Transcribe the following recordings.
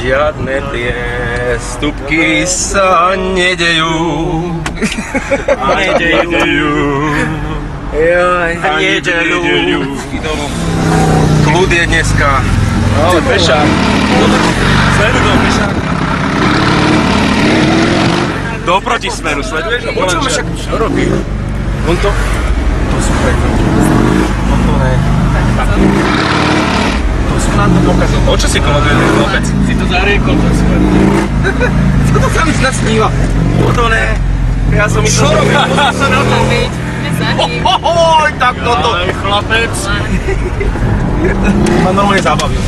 Žiadne priestupky sa nedejú. Nedejú. Kľud je dneska. Ale pešák. Sledujem pešák. Do protismeru sleduješ? Počúvam však, čo robí? On to... To sú preto. To sú nám to pokazil. O čo si koloduješ vôbec? Si to zariekol, to si Co to sa mi snad sníva? To ne. Ja som myslel, že... Sa na to byť. Za ním. Ohoj, tak toto. Ale chlapec. Ma normálne zabavil.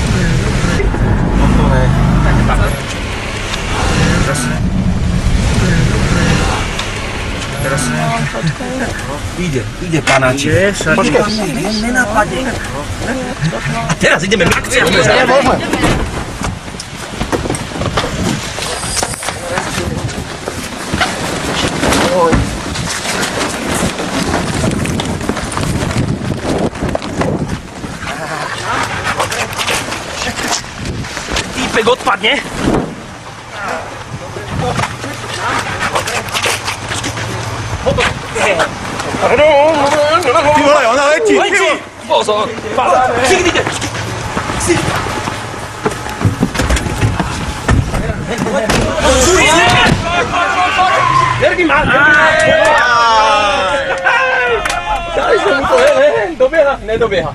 To ne. Teraz. Ide panáčik. Počkaj, nenápadne. A teraz ideme na akciu. Týpek odpadne. Ty vole, ona letí! Pozor! Cík, ide! Nervy má! Dali som mu to, dobieha? Nedobieha.